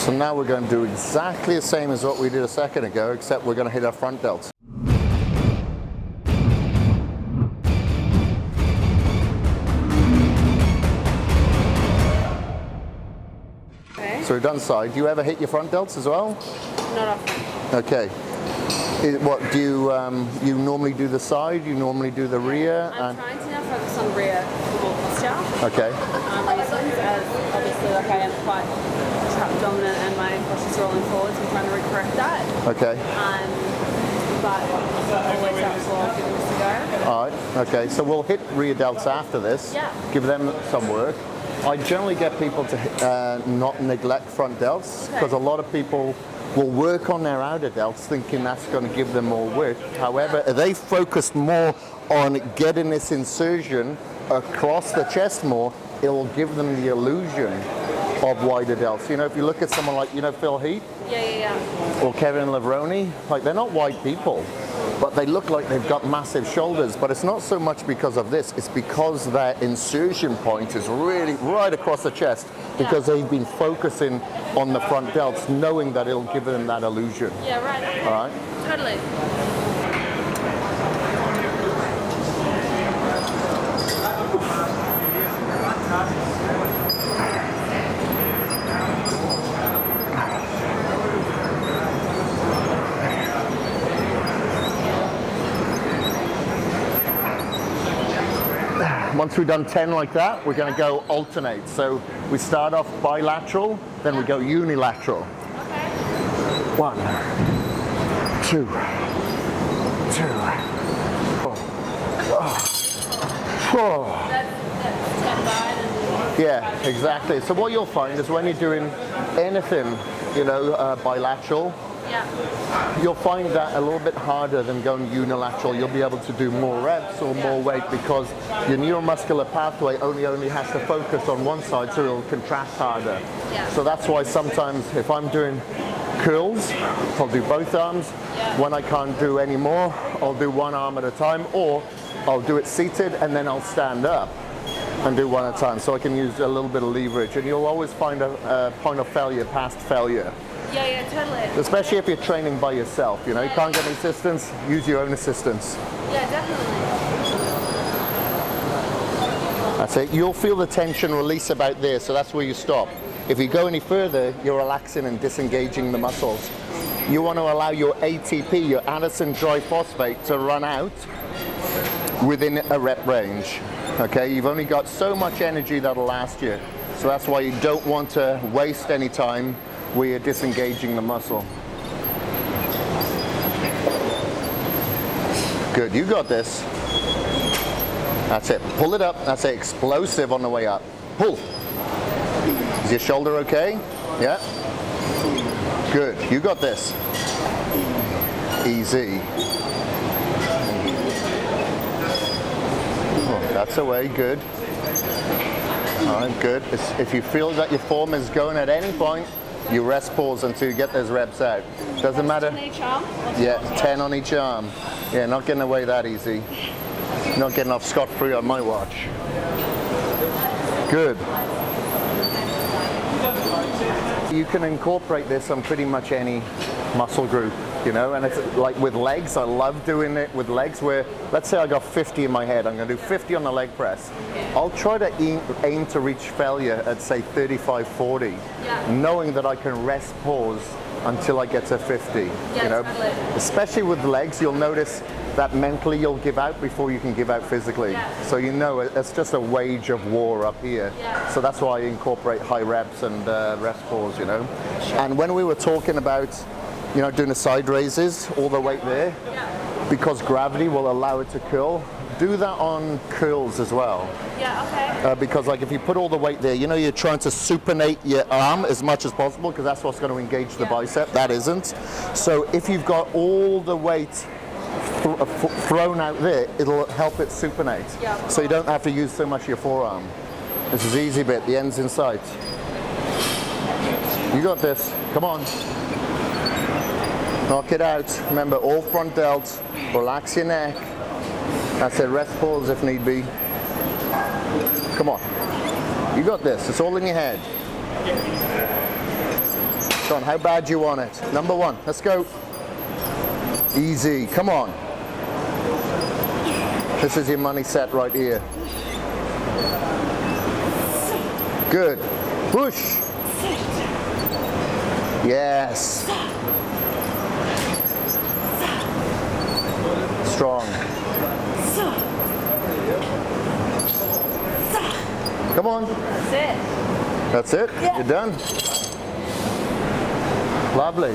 So now we're going to do exactly the same as what we did a second ago, except we're going to hit our front delts. Okay. So we've done side. Do you ever hit your front delts as well? Not often. Okay. What do you normally do the side? You normally do the rear? I'm trying to now focus on rear for more posture. Okay. Reasons, as obviously like I am quite trap dominant and my posture's rolling forward, so I'm trying to recorrect that. Okay. But always up for giving this a go. All right. Okay. So we'll hit rear delts after this. Yeah. Give them some work. I generally get people to not neglect front delts because a lot of people will work on their outer delts thinking that's going to give them more width. However, if they focus more on getting this insertion across the chest more, it will give them the illusion of wider delts. You know, if you look at someone like, Phil Heath or Kevin Levrone, like they're not wide people, but they look like they've got massive shoulders. But it's not so much because of this, it's because their insertion point is really right across the chest because they've been focusing on the front delts, knowing that it'll give them that illusion. Yeah, right. Okay. All right? Totally. Once we've done 10 like that, we're going to go alternate. So we start off bilateral, then we go unilateral. Okay. 1, 2, 4. That's 10 wide and Yeah, exactly. So what you'll find is when you're doing anything, bilateral, you'll find that a little bit harder than going unilateral. You'll be able to do more reps or more weight because your neuromuscular pathway only has to focus on one side, so it'll contract harder. So that's why sometimes if I'm doing curls, I'll do both arms. When I can't do any more, I'll do one arm at a time, or I'll do it seated and then I'll stand up and do one at a time, so I can use a little bit of leverage. And you'll always find a point of failure past failure. yeah, totally. Especially if you're training by yourself, you can't get any assistance, use your own assistance. Yeah, definitely. That's it. You'll feel the tension release about there, so that's where you stop. If you go any further, you're relaxing and disengaging the muscles. You want to allow your ATP, your adenosine triphosphate, to run out within a rep range. Okay, you've only got so much energy that'll last you. So that's why you don't want to waste any time where you're disengaging the muscle. Good, you got this. That's it, pull it up. That's it, explosive on the way up. Pull. Is your shoulder okay? Yeah? Good, you got this. Easy. Oh, that's away, good. All right, good. If you feel that your form is going at any point, you rest pause until you get those reps out. Doesn't matter. 10 on each arm? Yeah, 10 on each arm. Yeah, not getting away that easy. Not getting off scot-free on my watch. Good. You can incorporate this on pretty much any muscle group, and it's like with legs. I love doing it with legs where, let's say I got 50 in my head, I'm going to do 50 on the leg press. I'll try to aim to reach failure at say 35, 40, knowing that I can rest pause until I get to 50. Totally. Especially with legs, you'll notice that mentally you'll give out before you can give out physically. So it's just a wage of war up here. So that's why I incorporate high reps and rest pause, And when we were talking about, doing the side raises, all the weight there, because gravity will allow it to curl, do that on curls as well. Yeah, okay. Because like if you put all the weight there, you're trying to supinate your arm as much as possible because that's what's going to engage the bicep. That isn't. So if you've got all the weight thrown out there, it'll help it supinate. So you don't have to use so much of your forearm. This is the easy bit, the end's in sight. You got this, come on. Knock it out. Remember, all front delts, relax your neck. That's it, rest pause if need be. Come on. You got this, it's all in your head. on how bad you want it. Number 1, let's go. Easy, come on. This is your money set right here. Good. Push. Yes. Strong. Come on. That's it. That's it? Yeah. You're done? Lovely.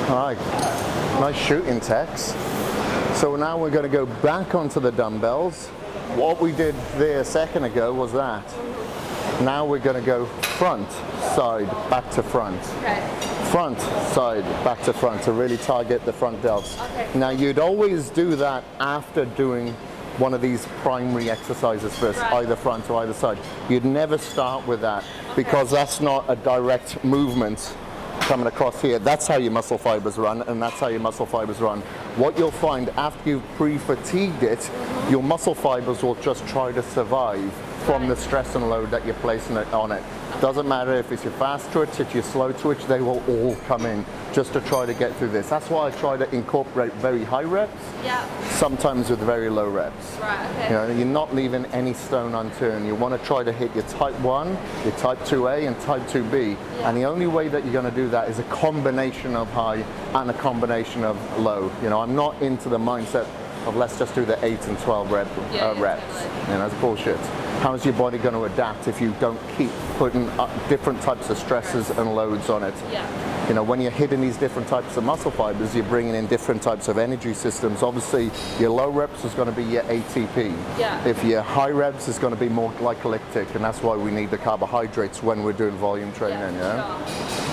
All right. Nice shooting, Tex. So now we're going to go back onto the dumbbells. What we did there a second ago was that. Now we're going to go front, side, back to front. Okay. Front, side, back to front to really target the front delts. Okay. Now you'd always do that after doing one of these primary exercises first, Right. either front or either side. You'd never start with that because that's not a direct movement coming across here. That's how your muscle fibers run, and that's how your muscle fibers run. What you'll find after you've pre-fatigued it, your muscle fibers will just try to survive from the stress and load that you're placing it on it. Doesn't matter if it's your fast twitch, it's your slow twitch, they will all come in just to try to get through this. That's why I try to incorporate very high reps, Yeah. sometimes with very low reps. Right, okay. You know, you're not leaving any stone unturned. You want to try to hit your type 1, your type 2A and type 2B. Yeah. And the only way that you're going to do that is a combination of high and a combination of low. You know, I'm not into the mindset of let's just do the 8 and 12 reps. Totally. You know, that's bullshit. How is your body going to adapt if you don't keep putting different types of stresses and loads on it? Yeah. You know, when you're hitting these different types of muscle fibers, you're bringing in different types of energy systems. Obviously, your low reps is going to be your ATP. Yeah. If your high reps is going to be more glycolytic, and that's why we need the carbohydrates when we're doing volume training. Yeah.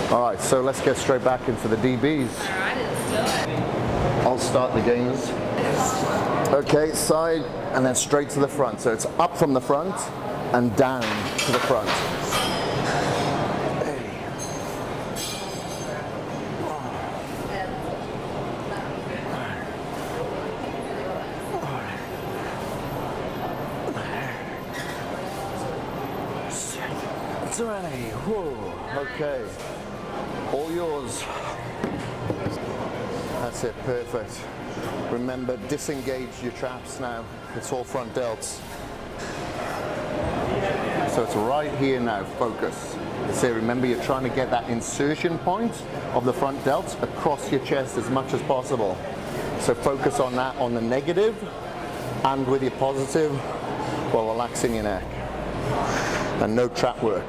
Sure. All right, so let's get straight back into the DBs. All right, let's do it. I'll start the games. Okay, side and then straight to the front. So it's up from the front and down to the front. It's ready. Whoa. Okay. All yours. That's it, perfect. Remember, disengage your traps now. It's all front delts. So it's right here now, focus. So remember, you're trying to get that insertion point of the front delts across your chest as much as possible. So focus on that on the negative, and with your positive, while relaxing your neck. And no trap work.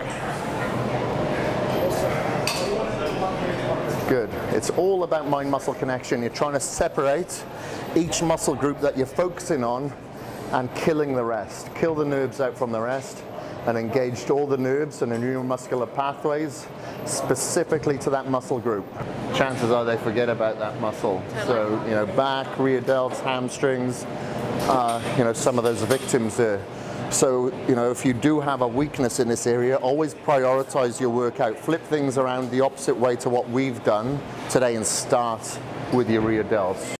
Good. It's all about mind-muscle connection. You're trying to separate each muscle group that you're focusing on and killing the rest. Kill the nerves out from the rest and engage all the nerves and the neuromuscular pathways specifically to that muscle group. Chances are they forget about that muscle. So, you know, back, rear delts, hamstrings, you know, some of those victims there. So, you know, if you do have a weakness in this area, always prioritize your workout. Flip things around the opposite way to what we've done today and start with your rear delts.